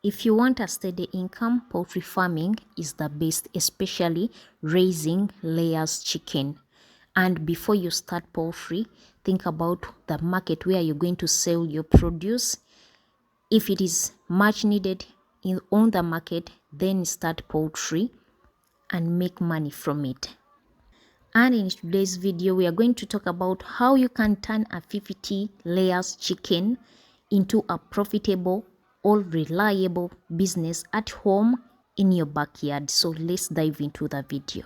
If you want a steady income, poultry farming is the best, especially raising layers chicken. And before you start poultry, think about the market where you're going to sell your produce. If it is much needed on the market, then start poultry and make money from it. And in today's video, we are going to talk about how you can turn a 50 layers chicken into a profitable or reliable business at home in your backyard. So let's dive into the video.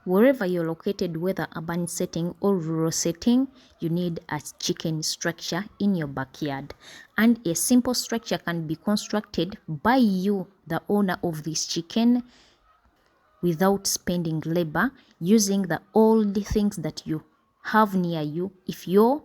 Wherever you're located, whether urban setting or rural setting, you need a chicken structure in your backyard. And a simple structure can be constructed by you, the owner of this chicken, without spending labor, using all the things that you have near you. If you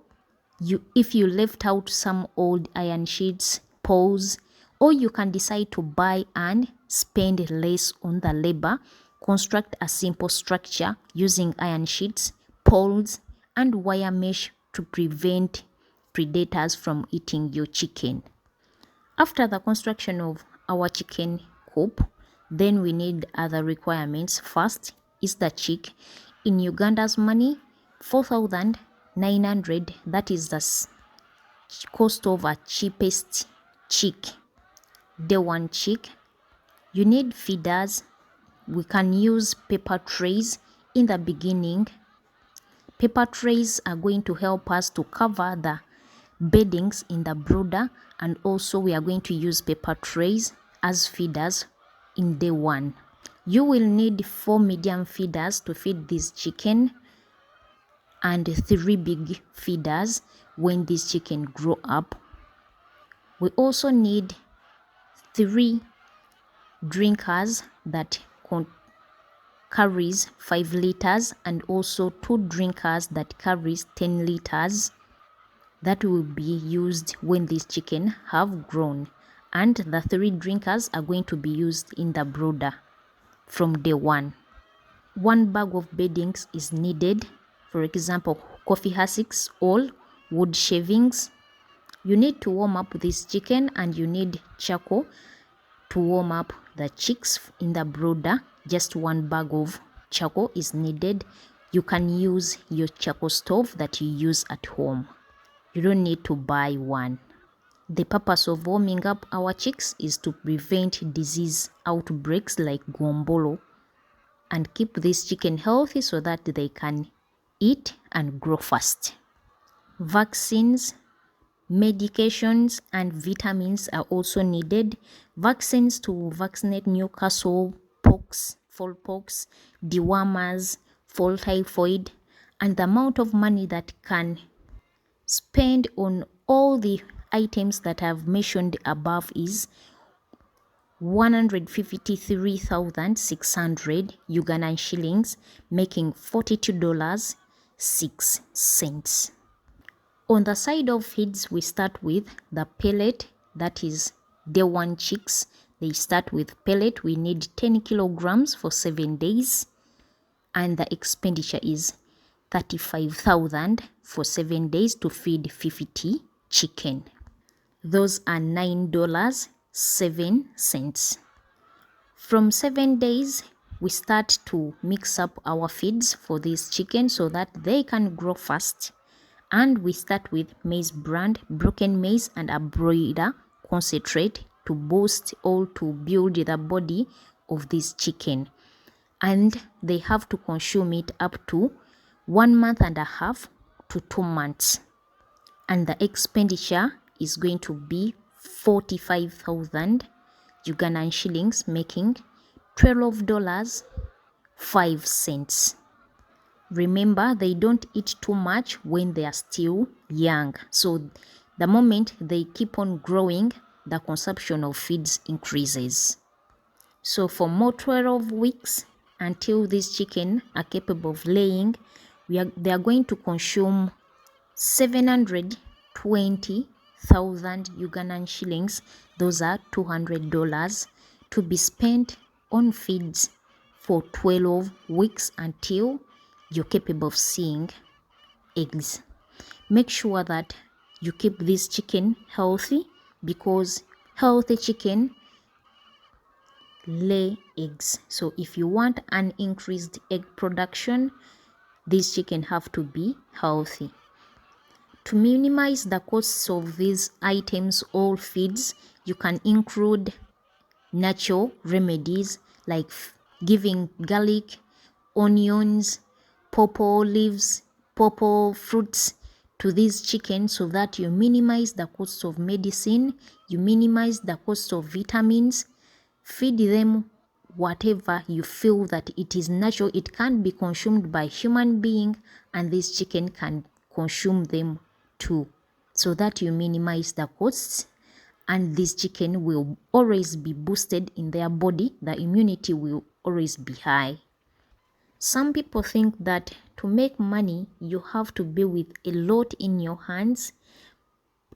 left out some old iron sheets, poles, or you can decide to buy and spend less on the labor, construct a simple structure using iron sheets, poles, and wire mesh to prevent predators from eating your chicken. After the construction of our chicken coop, then we need other requirements. First is the chick. In Uganda's money, 4,900, that is the cost of a cheapest chick. Day one chick. You need feeders. We can use paper trays in the beginning. Paper trays are going to help us to cover the beddings in the brooder, and also we are going to use paper trays as feeders in day one. You will need 4 medium feeders to feed this chicken and 3 big feeders when this chicken grow up. We also need 3 drinkers that carries 5 liters and also 2 drinkers that carries 10 liters that will be used when this chicken have grown, and the 3 drinkers are going to be used in the brooder from day one. 1 bag of beddings is needed, for example coffee husks or wood shavings. You need to warm up this chicken, and you need charcoal to warm up the chicks in the brooder. Just 1 bag of charcoal is needed. You can use your charcoal stove that you use at home. You don't need to buy one. The purpose of warming up our chicks is to prevent disease outbreaks like gombolo and keep this chicken healthy so that they can eat and grow fast. Vaccines, medications, and vitamins are also needed. Vaccines to vaccinate Newcastle pox, fowlpox, dewormers, fall typhoid, and the amount of money that can spend on all the items that I've mentioned above is 153,600 Ugandan shillings, making $42.06. On the side of feeds, we start with the pellet, that is day one chicks. They start with pellet. We need 10 kilograms for 7 days, and the expenditure is 35,000 for 7 days to feed 50 chicken. Those are $9.07. From 7 days, we start to mix up our feeds for these chicken so that they can grow fast. And we start with maize bran, broken maize, and a broiler concentrate to boost or to build the body of this chicken. And they have to consume it up to 1.5 months to 2 months. And the expenditure is going to be 45,000 Ugandan shillings, making $12.05. Remember, they don't eat too much when they are still young. So the moment they keep on growing, the consumption of feeds increases. So for more 12 weeks until these chicken are capable of laying, they are going to consume 720,000 Ugandan shillings. Those are $200 to be spent on feeds for 12 weeks until you're capable of seeing eggs. Make sure that you keep this chicken healthy, because Healthy chicken lay eggs. So if you want an increased egg production, these chicken have to be healthy. To minimize the costs of these items or feeds, you can include natural remedies like giving garlic, onions, pawpaw leaves, pawpaw fruits to these chickens, so that you minimize the cost of medicine, you minimize the cost of vitamins. Feed them whatever you feel that it is natural, it can be consumed by human being, and this chicken can consume them too, so that you minimize the costs, and this chicken will always be boosted in their body. The immunity will always be high. Some people think that to make money you have to be with a lot in your hands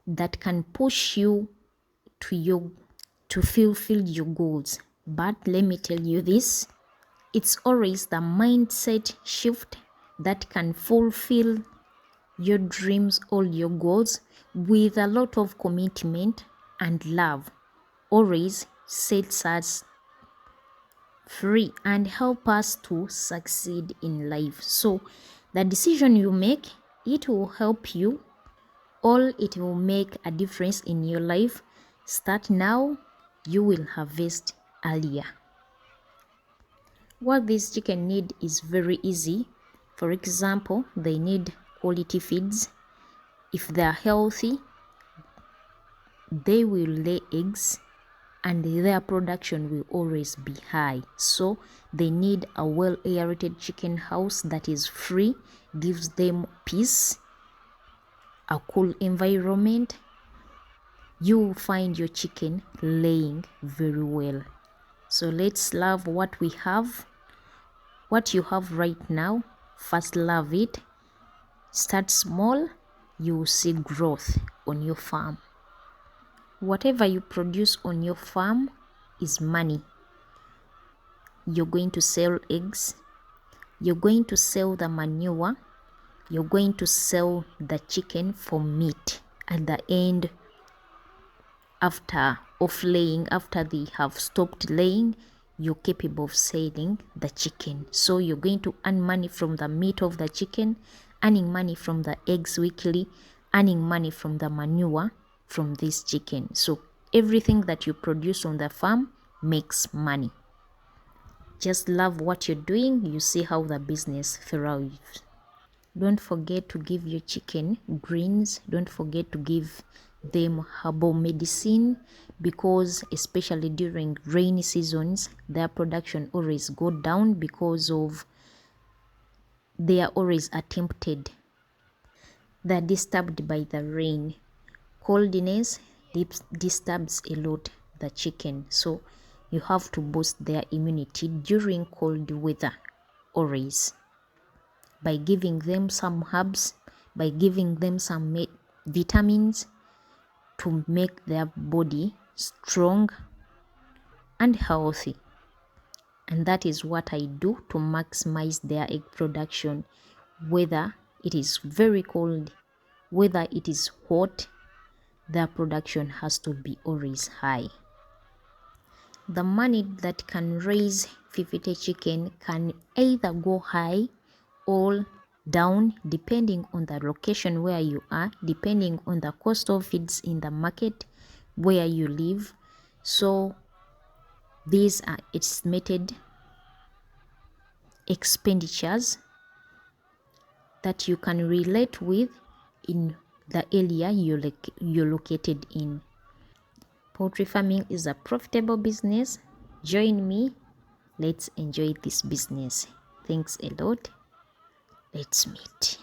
that can push you to fulfill your goals. But let me tell you this, it's always the mindset shift that can fulfill your dreams or your goals with a lot of commitment and love. Always sets us free and help us to succeed in life. So the decision you make, it will help you, or it will make a difference in your life. Start now, you will harvest earlier. What this chicken need is very easy. For example, they need quality feeds. If they are healthy, they will lay eggs and their production will always be high. So they need a well aerated chicken house that is free, gives them peace, a cool environment. You will find your chicken laying very well. So let's love what we have, what you have right now. First love it. Start small, you will see growth on your farm. Whatever you produce on your farm is money. You're going to sell eggs, you're going to sell the manure, you're going to sell the chicken for meat. At the end, after they have stopped laying, you're capable of selling the chicken. So you're going to earn money from the meat of the chicken, earning money from the eggs weekly, earning money from the manure from this chicken. So everything that you produce on the farm makes money. Just love what you're doing, you see how the business thrives. Don't forget to give your chicken greens. Don't forget to give them herbal medicine, because especially during rainy seasons, their production always go down because of they are always attempted. They're disturbed by the rain. Coldness disturbs a lot the chicken. So you have to boost their immunity during cold weather always, by giving them some herbs, by giving them some vitamins to make their body strong and healthy. And that is what I do to maximize their egg production. Whether it is very cold, whether it is hot, their production has to be always high. The money that can raise 50 chicken can either go high or down, depending on the location where you are, depending on the cost of feeds in the market where you live. So these are estimated expenditures that you can relate with in the area you're located in. Poultry farming is a profitable business. Join me. Let's enjoy this business. Thanks a lot. Let's meet.